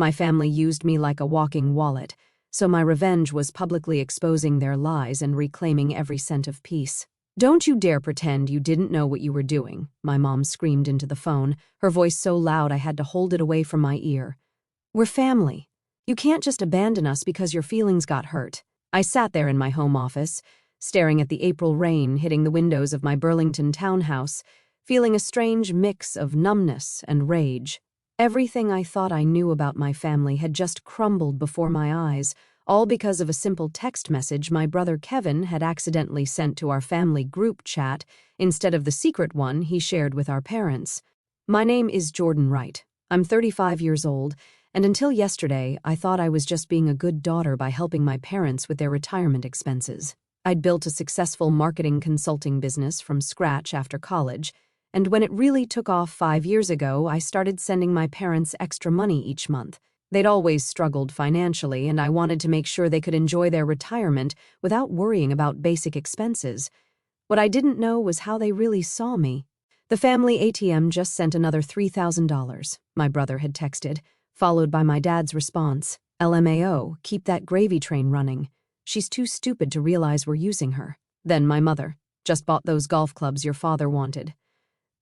My family used me like a walking wallet, so my revenge was publicly exposing their lies and reclaiming every cent of peace. "Don't you dare pretend you didn't know what you were doing," my mom screamed into the phone, her voice so loud I had to hold it away from my ear. "We're family. You can't just abandon us because your feelings got hurt." I sat there in my home office, staring at the April rain hitting the windows of my Burlington townhouse, feeling a strange mix of numbness and rage. Everything I thought I knew about my family had just crumbled before my eyes, all because of a simple text message my brother Kevin had accidentally sent to our family group chat instead of the secret one he shared with our parents. "My name is Jordan Wright. I'm 35 years old, and until yesterday, I thought I was just being a good daughter by helping my parents with their retirement expenses. I'd built a successful marketing consulting business from scratch after college, and when it really took off 5 years ago, I started sending my parents extra money each month. They'd always struggled financially, and I wanted to make sure they could enjoy their retirement without worrying about basic expenses. What I didn't know was how they really saw me. The family ATM just sent another $3,000, my brother had texted, followed by my dad's response, "LMAO, keep that gravy train running. She's too stupid to realize we're using her." Then my mother, "Just bought those golf clubs your father wanted."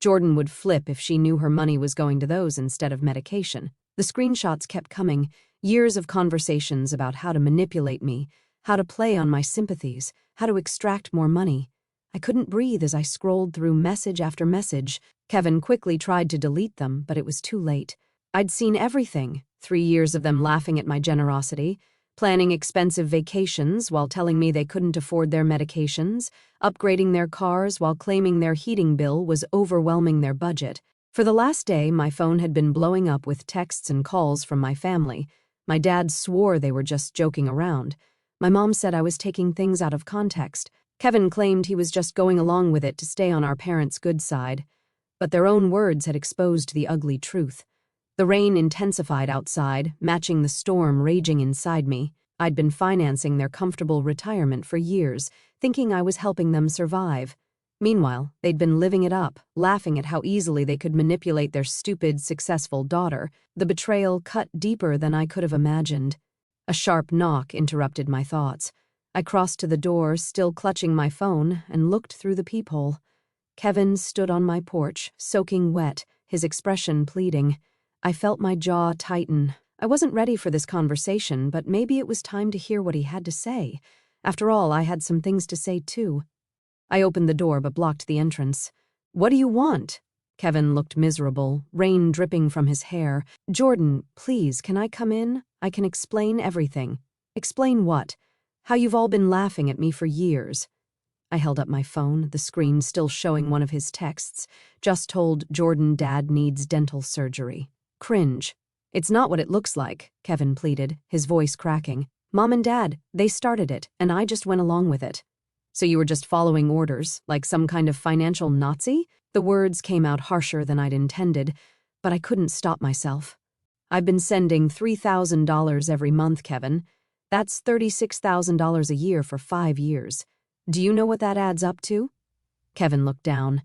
Jordan would flip if she knew her money was going to those instead of medication. The screenshots kept coming, years of conversations about how to manipulate me, how to play on my sympathies, how to extract more money. I couldn't breathe as I scrolled through message after message. Kevin quickly tried to delete them, but it was too late. I'd seen everything, 3 years of them laughing at my generosity, planning expensive vacations while telling me they couldn't afford their medications, upgrading their cars while claiming their heating bill was overwhelming their budget. For the last day, my phone had been blowing up with texts and calls from my family. My dad swore they were just joking around. My mom said I was taking things out of context. Kevin claimed he was just going along with it to stay on our parents' good side. But their own words had exposed the ugly truth. The rain intensified outside, matching the storm raging inside me. I'd been financing their comfortable retirement for years, thinking I was helping them survive. Meanwhile, they'd been living it up, laughing at how easily they could manipulate their stupid, successful daughter. The betrayal cut deeper than I could have imagined. A sharp knock interrupted my thoughts. I crossed to the door, still clutching my phone, and looked through the peephole. Kevin stood on my porch, soaking wet, his expression pleading. I felt my jaw tighten. I wasn't ready for this conversation, but maybe it was time to hear what he had to say. After all, I had some things to say too. I opened the door but blocked the entrance. "What do you want?" Kevin looked miserable, rain dripping from his hair. "Jordan, please, can I come in? I can explain everything." "Explain what?" "How you've all been laughing at me for years." I held up my phone, the screen still showing one of his texts. "Just told Jordan dad needs dental surgery." Cringe. "It's not what it looks like," Kevin pleaded, his voice cracking. "Mom and Dad, they started it, and I just went along with it." "So you were just following orders, like some kind of financial Nazi?" The words came out harsher than I'd intended, but I couldn't stop myself. "I've been sending $3,000 every month, Kevin. That's $36,000 a year for 5 years. Do you know what that adds up to?" Kevin looked down.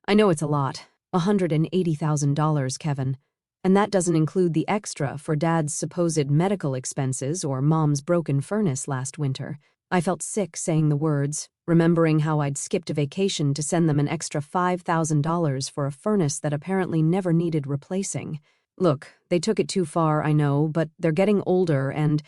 "I know it's a lot. $180,000, Kevin. And that doesn't include the extra for Dad's supposed medical expenses or Mom's broken furnace last winter." I felt sick saying the words, remembering how I'd skipped a vacation to send them an extra $5,000 for a furnace that apparently never needed replacing. "Look, they took it too far, I know, but they're getting older and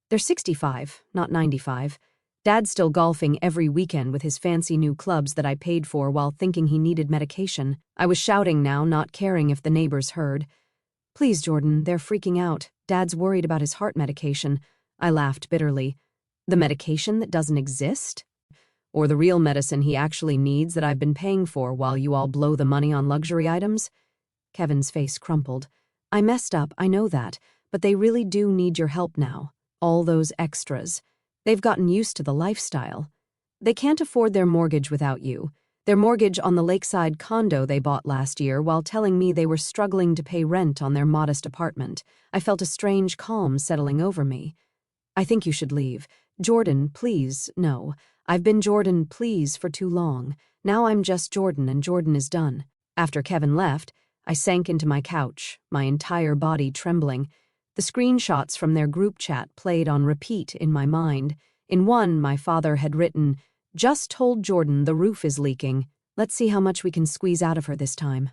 they're 65, not 95. Dad's still golfing every weekend with his fancy new clubs that I paid for while thinking he needed medication." I was shouting now, not caring if the neighbors heard. "Please, Jordan, they're freaking out. Dad's worried about his heart medication." I laughed bitterly. "The medication that doesn't exist? Or the real medicine he actually needs that I've been paying for while you all blow the money on luxury items?" Kevin's face crumpled. "I messed up, I know that, but they really do need your help now. All those extras. They've gotten used to the lifestyle. They can't afford their mortgage without you. Their mortgage on the lakeside condo they bought last year while telling me they were struggling to pay rent on their modest apartment. I felt a strange calm settling over me. "I think you should leave. Jordan, please, no. I've been Jordan, please, for too long. Now I'm just Jordan, and Jordan is done." After Kevin left, I sank into my couch, my entire body trembling. The screenshots from their group chat played on repeat in my mind. In one, my father had written, "Just told Jordan the roof is leaking. Let's see how much we can squeeze out of her this time."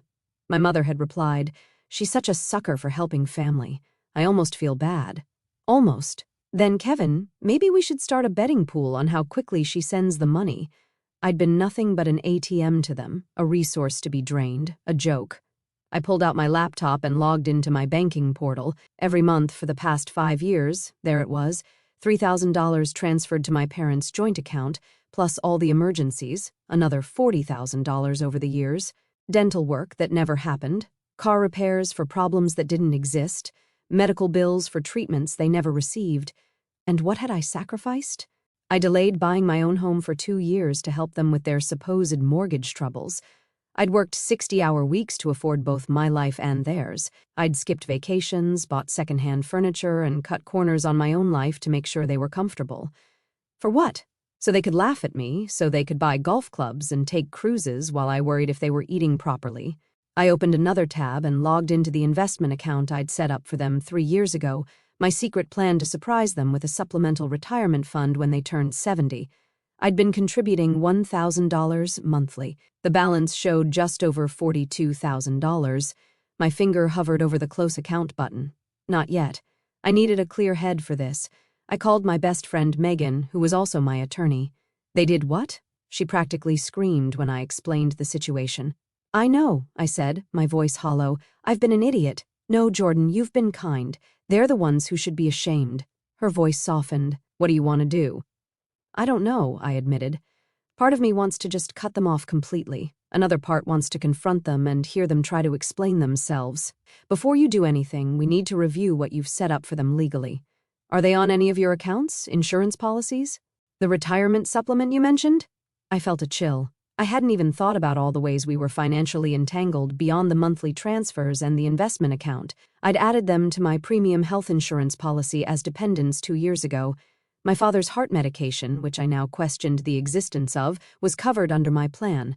My mother had replied, "She's such a sucker for helping family. I almost feel bad." Almost. Then, "Kevin, maybe we should start a betting pool on how quickly she sends the money." I'd been nothing but an ATM to them, a resource to be drained, a joke. I pulled out my laptop and logged into my banking portal. Every month for the past 5 years, there it was, $3,000 transferred to my parents' joint account, plus all the emergencies, another $40,000 over the years, dental work that never happened, car repairs for problems that didn't exist, medical bills for treatments they never received. And what had I sacrificed? I delayed buying my own home for 2 years to help them with their supposed mortgage troubles. I'd worked 60-hour weeks to afford both my life and theirs. I'd skipped vacations, bought secondhand furniture, and cut corners on my own life to make sure they were comfortable. For what? So they could laugh at me, so they could buy golf clubs and take cruises while I worried if they were eating properly. I opened another tab and logged into the investment account I'd set up for them 3 years ago, my secret plan to surprise them with a supplemental retirement fund when they turned 70. I'd been contributing $1,000 monthly. The balance showed just over $42,000. My finger hovered over the close account button. Not yet. I needed a clear head for this. I called my best friend Megan, who was also my attorney. "They did what?" She practically screamed when I explained the situation. "I know," I said, my voice hollow. "I've been an idiot." "No, Jordan, you've been kind. They're the ones who should be ashamed." Her voice softened. "What do you want to do?" "I don't know," I admitted. Part of me wants to just cut them off completely. Another part wants to confront them and hear them try to explain themselves. "Before you do anything, we need to review what you've set up for them legally. Are they on any of your accounts, insurance policies? The retirement supplement you mentioned?" I felt a chill. I hadn't even thought about all the ways we were financially entangled beyond the monthly transfers and the investment account. I'd added them to my premium health insurance policy as dependents 2 years ago. My father's heart medication, which I now questioned the existence of, was covered under my plan.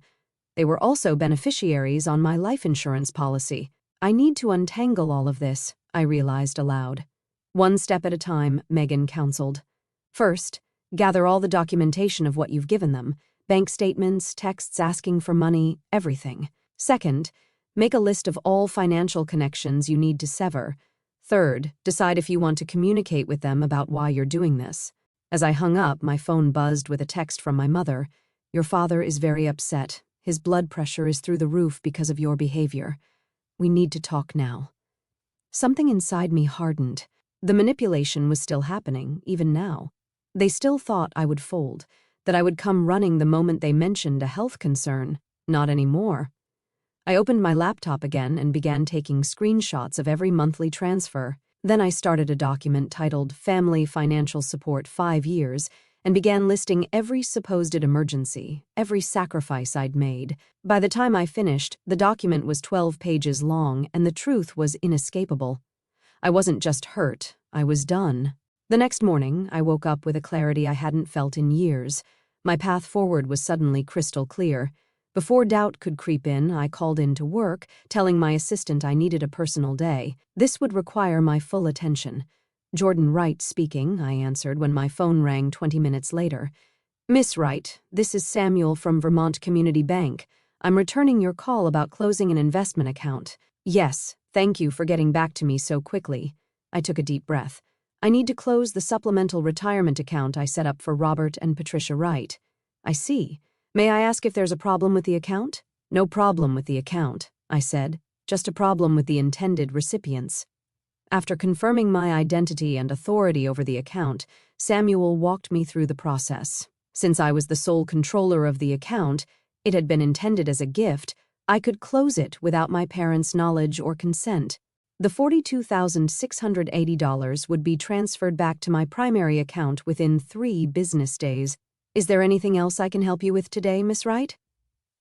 They were also beneficiaries on my life insurance policy. I need to untangle all of this, I realized aloud. "One step at a time," Megan counseled. "First, gather all the documentation of what you've given them. Bank statements, texts asking for money, everything. Second, make a list of all financial connections you need to sever. Third, decide if you want to communicate with them about why you're doing this." As I hung up, my phone buzzed with a text from my mother. "Your father is very upset. His blood pressure is through the roof because of your behavior. We need to talk now." Something inside me hardened. The manipulation was still happening, even now. They still thought I would fold, that I would come running the moment they mentioned a health concern. Not anymore. I opened my laptop again and began taking screenshots of every monthly transfer. Then I started a document titled Family Financial Support 5 Years and began listing every supposed emergency, every sacrifice I'd made. By the time I finished, the document was 12 pages long and the truth was inescapable. I wasn't just hurt, I was done. The next morning, I woke up with a clarity I hadn't felt in years. My path forward was suddenly crystal clear. Before doubt could creep in, I called in to work, telling my assistant I needed a personal day. This would require my full attention. "Jordan Wright speaking," I answered when my phone rang 20 minutes later. "Miss Wright, this is Samuel from Vermont Community Bank. I'm returning your call about closing an investment account." "Yes, thank you for getting back to me so quickly." I took a deep breath. "I need to close the supplemental retirement account I set up for Robert and Patricia Wright." "I see. May I ask if there's a problem with the account?" "No problem with the account," I said, "just a problem with the intended recipients." After confirming my identity and authority over the account, Samuel walked me through the process. Since I was the sole controller of the account, it had been intended as a gift, I could close it without my parents' knowledge or consent. The $42,680 would be transferred back to my primary account within 3 business days. "Is there anything else I can help you with today, Miss Wright?"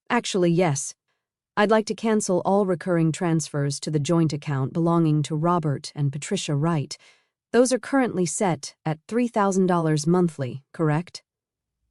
"Actually, yes. I'd like to cancel all recurring transfers to the joint account belonging to Robert and Patricia Wright. Those are currently set at $3,000 monthly, correct?"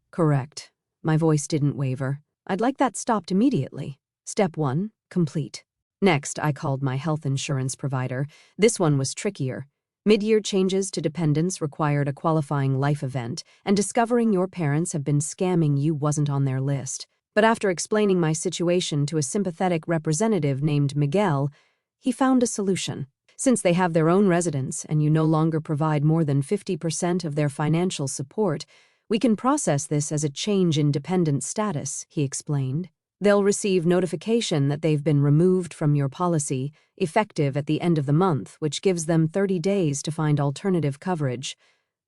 "Correct." My voice didn't waver. "I'd like that stopped immediately." Step 1, complete. Next, I called my health insurance provider. This one was trickier. Mid-year changes to dependents required a qualifying life event, and discovering your parents have been scamming you wasn't on their list. But after explaining my situation to a sympathetic representative named Miguel, he found a solution. Since they have their own residence and you no longer provide more than 50% of their financial support, we can process this as a change in dependent status, he explained. They'll receive notification that they've been removed from your policy, effective at the end of the month, which gives them 30 days to find alternative coverage.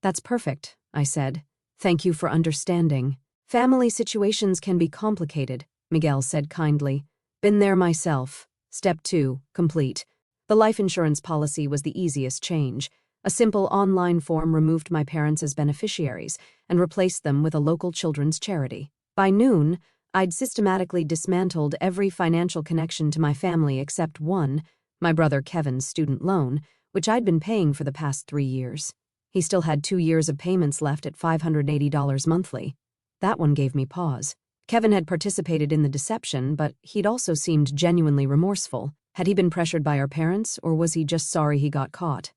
That's perfect, I said. Thank you for understanding. Family situations can be complicated, Miguel said kindly. Been there myself. Step 2, complete. The life insurance policy was the easiest change. A simple online form removed my parents as beneficiaries and replaced them with a local children's charity. By noon, I'd systematically dismantled every financial connection to my family except one, my brother Kevin's student loan, which I'd been paying for the past 3 years. He still had 2 years of payments left at $580 monthly. That one gave me pause. Kevin had participated in the deception, but he'd also seemed genuinely remorseful. Had he been pressured by our parents, or was he just sorry he got caught?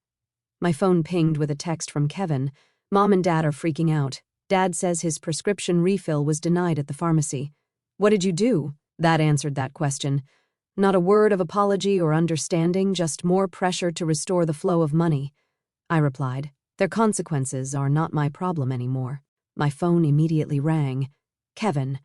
My phone pinged with a text from Kevin. Mom and Dad are freaking out. Dad says his prescription refill was denied at the pharmacy. What did you do? That answered that question. Not a word of apology or understanding, just more pressure to restore the flow of money. I replied, their consequences are not my problem anymore. My phone immediately rang. Kevin.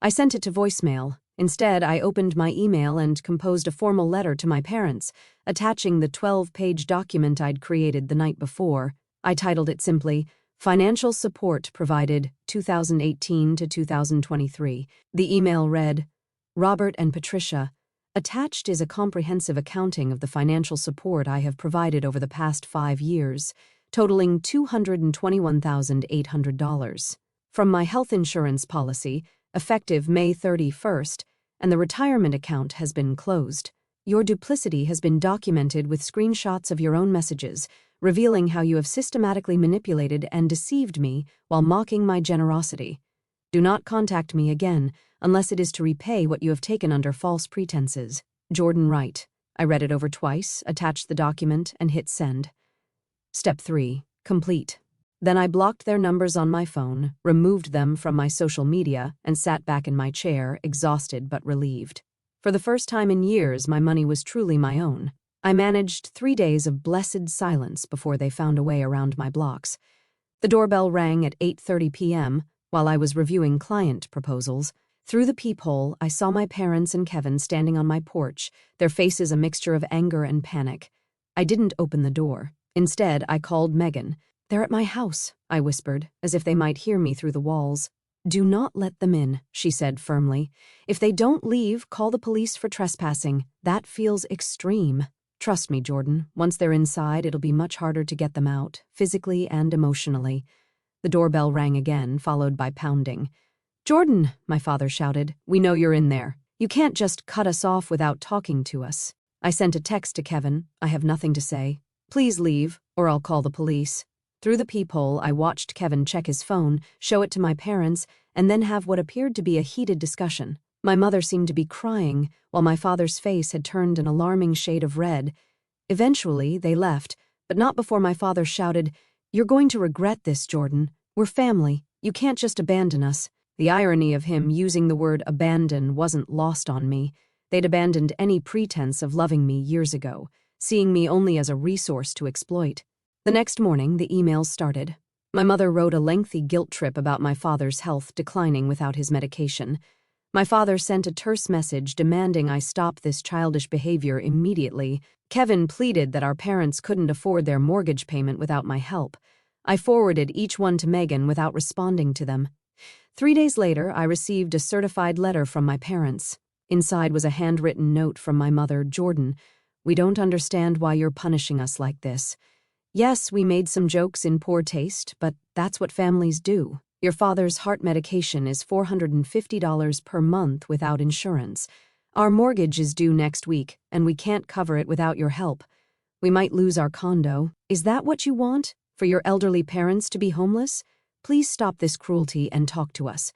I sent it to voicemail. Instead, I opened my email and composed a formal letter to my parents, attaching the 12-page document I'd created the night before. I titled it simply, Financial Support Provided 2018 to 2023. The email read, Robert and Patricia, attached is a comprehensive accounting of the financial support I have provided over the past 5 years, totaling $221,800. From my health insurance policy, effective May 31st, and the retirement account has been closed. Your duplicity has been documented with screenshots of your own messages, revealing how you have systematically manipulated and deceived me while mocking my generosity. Do not contact me again unless it is to repay what you have taken under false pretenses. Jordan Wright. I read it over twice, attached the document, and hit send. Step 3. Complete. Then I blocked their numbers on my phone, removed them from my social media, and sat back in my chair, exhausted but relieved. For the first time in years, my money was truly my own. I managed 3 days of blessed silence before they found a way around my blocks. The doorbell rang at 8:30 p.m. while I was reviewing client proposals. Through the peephole, I saw my parents and Kevin standing on my porch, their faces a mixture of anger and panic. I didn't open the door. Instead, I called Megan. They're at my house, I whispered, as if they might hear me through the walls. Do not let them in, she said firmly. If they don't leave, call the police for trespassing. That feels extreme. Trust me, Jordan, once they're inside, it'll be much harder to get them out, physically and emotionally. The doorbell rang again, followed by pounding. Jordan, my father shouted, we know you're in there. You can't just cut us off without talking to us. I sent a text to Kevin. I have nothing to say. Please leave, or I'll call the police. Through the peephole, I watched Kevin check his phone, show it to my parents, and then have what appeared to be a heated discussion. My mother seemed to be crying, while my father's face had turned an alarming shade of red. Eventually, they left, but not before my father shouted, You're going to regret this, Jordan. We're family. You can't just abandon us. The irony of him using the word abandon wasn't lost on me. They'd abandoned any pretense of loving me years ago, seeing me only as a resource to exploit. The next morning, the emails started. My mother wrote a lengthy guilt trip about my father's health declining without his medication. My father sent a terse message demanding I stop this childish behavior immediately. Kevin pleaded that our parents couldn't afford their mortgage payment without my help. I forwarded each one to Megan without responding to them. 3 days later, I received a certified letter from my parents. Inside was a handwritten note from my mother, Jordan. We don't understand why you're punishing us like this. Yes, we made some jokes in poor taste, but that's what families do. Your father's heart medication is $450 per month without insurance. Our mortgage is due next week, and we can't cover it without your help. We might lose our condo. Is that what you want? For your elderly parents to be homeless? Please stop this cruelty and talk to us.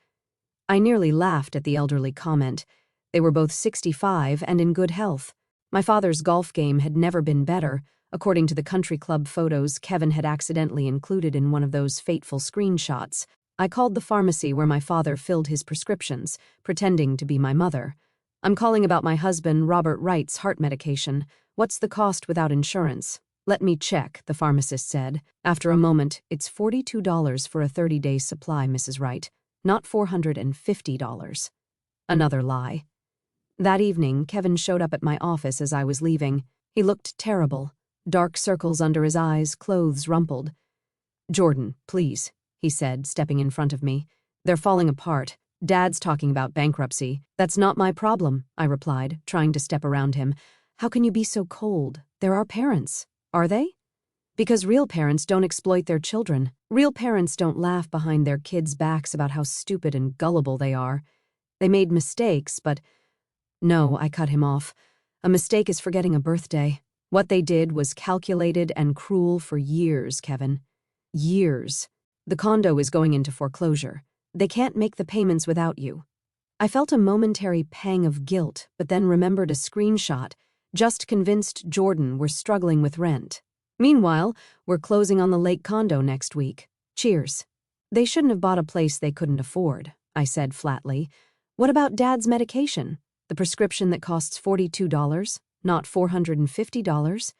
I nearly laughed at the elderly comment. They were both 65 and in good health. My father's golf game had never been better, According to the country club photos Kevin had accidentally included in one of those fateful screenshots. I called the pharmacy where my father filled his prescriptions, pretending to be my mother. "I'm calling about my husband, Robert Wright's heart medication. What's the cost without insurance?" "Let me check," the pharmacist said. After a moment, "It's $42 for a 30-day supply, Mrs. Wright, not $450. Another lie. That evening, Kevin showed up at my office as I was leaving. He looked terrible. Dark circles under his eyes, clothes rumpled. "Jordan, please," he said, stepping in front of me. "They're falling apart. Dad's talking about bankruptcy." "That's not my problem," I replied, trying to step around him. "How can you be so cold? They're our parents." "Are they?" "Because real parents don't exploit their children. Real parents don't laugh behind their kids' backs about how stupid and gullible they are. They made mistakes, but—" "No," I cut him off. "A mistake is forgetting a birthday. What they did was calculated and cruel for years, Kevin. Years. The condo is going into foreclosure. They can't make the payments without you." I felt a momentary pang of guilt, but then remembered a screenshot. "Just convinced Jordan we're struggling with rent. Meanwhile, we're closing on the lake condo next week. Cheers." "They shouldn't have bought a place they couldn't afford," I said flatly. "What about Dad's medication? The prescription that costs $42, not $450?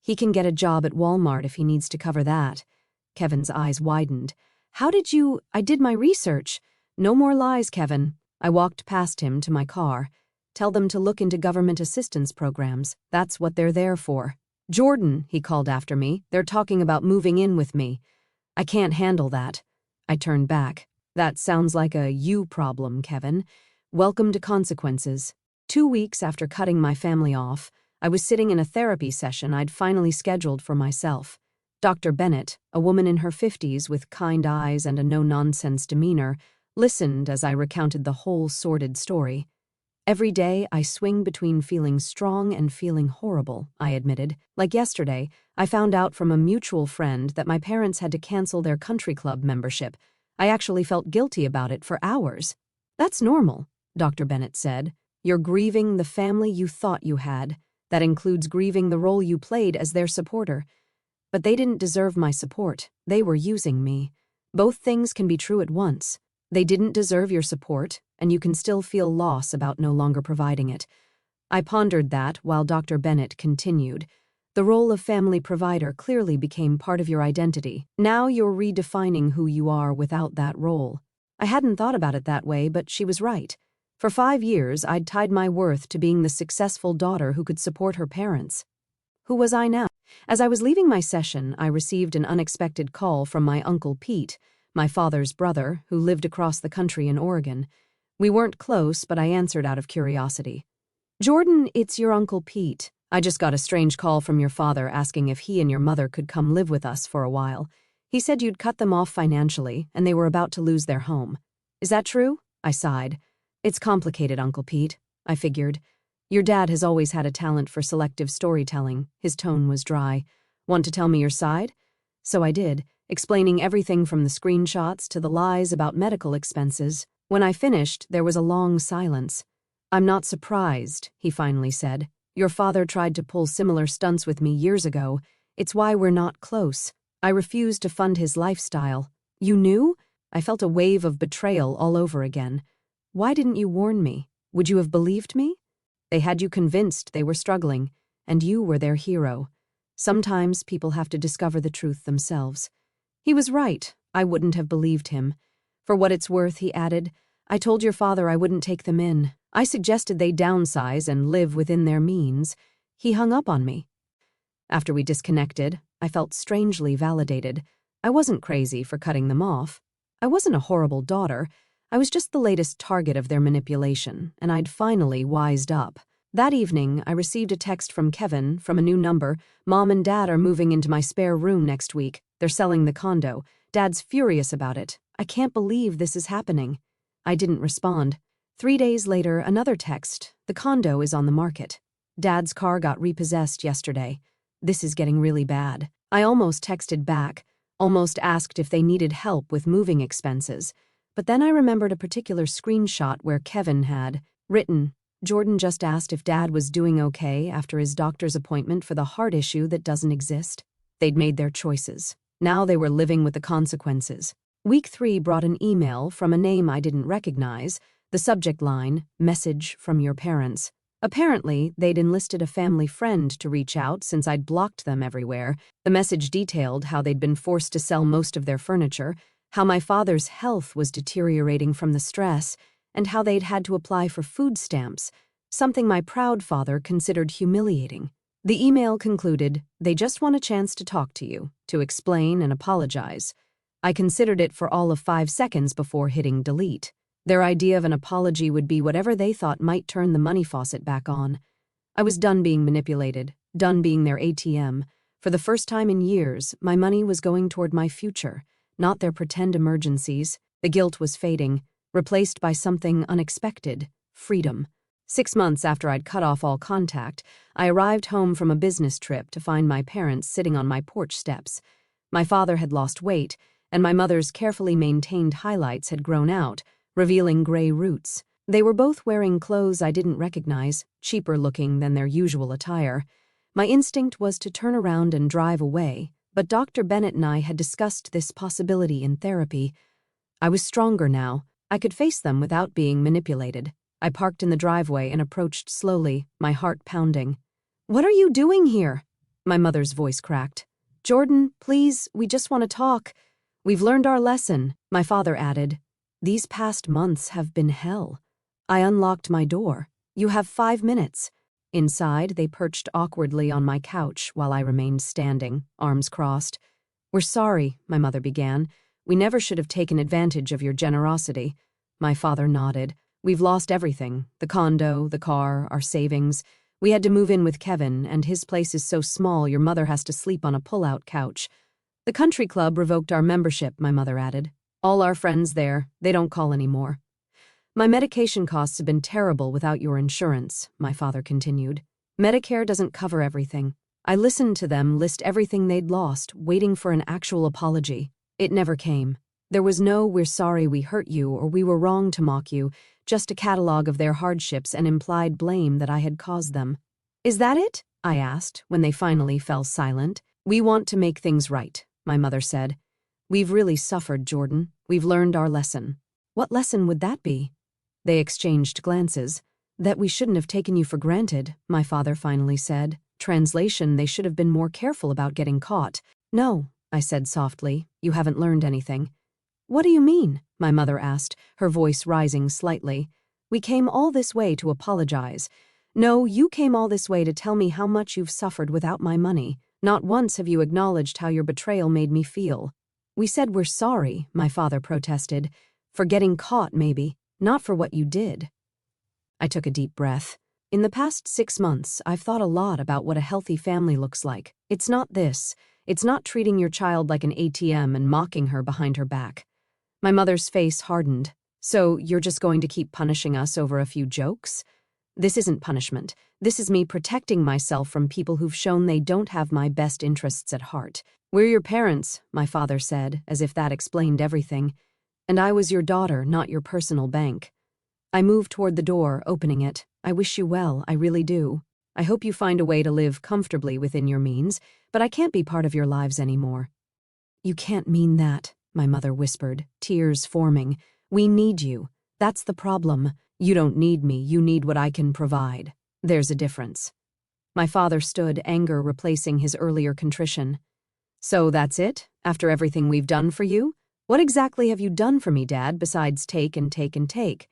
He can get a job at Walmart if he needs to cover that." Kevin's eyes widened. "How did you—" "I did my research." "No more lies, Kevin." I walked past him to my car. "Tell them to look into government assistance programs. That's what they're there for." "Jordan," he called after me, "they're talking about moving in with me." "I can't handle that." I turned back. "That sounds like a you problem, Kevin. Welcome to consequences." 2 weeks after cutting my family off, I was sitting in a therapy session I'd finally scheduled for myself. Dr. Bennett, a woman in her 50s with kind eyes and a no-nonsense demeanor, listened as I recounted the whole sordid story. "Every day I swing between feeling strong and feeling horrible," I admitted. "Like yesterday, I found out from a mutual friend that my parents had to cancel their country club membership. I actually felt guilty about it for hours." "That's normal," Dr. Bennett said. "You're grieving the family you thought you had. That includes grieving the role you played as their supporter. But they didn't deserve my support. They were using me. Both things can be true at once. They didn't deserve your support, and you can still feel loss about no longer providing it." I pondered that while Dr. Bennett continued. "The role of family provider clearly became part of your identity. Now you're redefining who you are without that role." I hadn't thought about it that way, but she was right. For 5 years, I'd tied my worth to being the successful daughter who could support her parents. Who was I now? As I was leaving my session, I received an unexpected call from my Uncle Pete, my father's brother, who lived across the country in Oregon. We weren't close, but I answered out of curiosity. "Jordan, it's your Uncle Pete. I just got a strange call from your father asking if he and your mother could come live with us for a while. He said you'd cut them off financially, and they were about to lose their home. Is that true?" I sighed. "It's complicated, Uncle Pete," I figured. "Your dad has always had a talent for selective storytelling." His tone was dry. "Want to tell me your side?" So I did, explaining everything from the screenshots to the lies about medical expenses. When I finished, there was a long silence. "I'm not surprised," he finally said. "Your father tried to pull similar stunts with me years ago. It's why we're not close. I refused to fund his lifestyle." "You knew?" I felt a wave of betrayal all over again. "Why didn't you warn me? Would you have believed me?" "They had you convinced they were struggling, and you were their hero. Sometimes people have to discover the truth themselves." He was right. I wouldn't have believed him. "For what it's worth," he added, "I told your father I wouldn't take them in. I suggested they downsize and live within their means. He hung up on me." After we disconnected, I felt strangely validated. I wasn't crazy for cutting them off. I wasn't a horrible daughter. I was just the latest target of their manipulation, and I'd finally wised up. That evening, I received a text from Kevin from a new number. "Mom and Dad are moving into my spare room next week. They're selling the condo. Dad's furious about it. I can't believe this is happening." I didn't respond. 3 days later, another text. "The condo is on the market. Dad's car got repossessed yesterday. This is getting really bad." I almost texted back, almost asked if they needed help with moving expenses. But then I remembered a particular screenshot where Kevin had written, Jordan just asked if Dad was doing okay after his doctor's appointment for the heart issue that doesn't exist. They'd made their choices. Now they were living with the consequences. Week 3 brought an email from a name I didn't recognize, the subject line, "Message from your parents." Apparently, they'd enlisted a family friend to reach out since I'd blocked them everywhere. The message detailed how they'd been forced to sell most of their furniture, how my father's health was deteriorating from the stress, and how they'd had to apply for food stamps, something my proud father considered humiliating. The email concluded, "They just want a chance to talk to you, to explain and apologize." I considered it for all of 5 seconds before hitting delete. Their idea of an apology would be whatever they thought might turn the money faucet back on. I was done being manipulated, done being their ATM. For the first time in years, my money was going toward my future, not their pretend emergencies. The guilt was fading, replaced by something unexpected, freedom. 6 months after I'd cut off all contact, I arrived home from a business trip to find my parents sitting on my porch steps. My father had lost weight, and my mother's carefully maintained highlights had grown out, revealing gray roots. They were both wearing clothes I didn't recognize, cheaper looking than their usual attire. My instinct was to turn around and drive away, but Dr. Bennett and I had discussed this possibility in therapy. I was stronger now. I could face them without being manipulated. I parked in the driveway and approached slowly, my heart pounding. "What are you doing here?" My mother's voice cracked. "Jordan, please, we just want to talk. We've learned our lesson," my father added. "These past months have been hell." I unlocked my door. "You have 5 minutes." Inside, they perched awkwardly on my couch while I remained standing, arms crossed. "We're sorry," my mother began. "We never should have taken advantage of your generosity." My father nodded. "We've lost everything, the condo, the car, our savings. We had to move in with Kevin, and his place is so small your mother has to sleep on a pull-out couch. The country club revoked our membership," my mother added. "All our friends there, they don't call anymore." "My medication costs have been terrible without your insurance," my father continued. "Medicare doesn't cover everything." I listened to them list everything they'd lost, waiting for an actual apology. It never came. There was no "we're sorry we hurt you" or "we were wrong to mock you," just a catalog of their hardships and implied blame that I had caused them. "Is that it?" I asked, when they finally fell silent. "We want to make things right," my mother said. "We've really suffered, Jordan. We've learned our lesson." "What lesson would that be?" They exchanged glances. "That we shouldn't have taken you for granted," my father finally said. Translation, they should have been more careful about getting caught. "No," I said softly, "you haven't learned anything." "What do you mean?" my mother asked, her voice rising slightly. "We came all this way to apologize. No, you came all this way to tell me how much you've suffered without my money. Not once have you acknowledged how your betrayal made me feel." "We said we're sorry," my father protested. "For getting caught, maybe. Not for what you did." I took a deep breath. In the past 6 months, I've thought a lot about what a healthy family looks like. It's not this. It's not treating your child like an ATM and mocking her behind her back. My mother's face hardened. "So you're just going to keep punishing us over a few jokes?" "This isn't punishment. This is me protecting myself from people who've shown they don't have my best interests at heart. We're your parents," my father said, as if that explained everything. "And I was your daughter, not your personal bank." I moved toward the door, opening it. "I wish you well, I really do. I hope you find a way to live comfortably within your means, but I can't be part of your lives anymore." "You can't mean that," my mother whispered, tears forming. "We need you. That's the problem. You don't need me, you need what I can provide. There's a difference." My father stood, anger replacing his earlier contrition. "So that's it? After everything we've done for you? What exactly have you done for me, Dad, besides take and take and take?"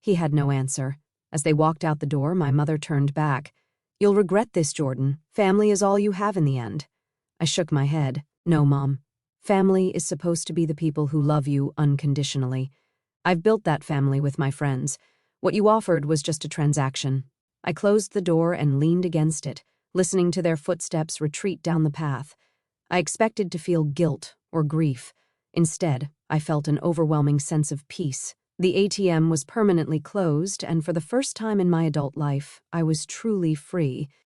He had no answer. As they walked out the door, my mother turned back. "You'll regret this, Jordan. Family is all you have in the end." I shook my head. "No, Mom. Family is supposed to be the people who love you unconditionally. I've built that family with my friends. What you offered was just a transaction." I closed the door and leaned against it, listening to their footsteps retreat down the path. I expected to feel guilt or grief. Instead, I felt an overwhelming sense of peace. The ATM was permanently closed, and for the first time in my adult life, I was truly free.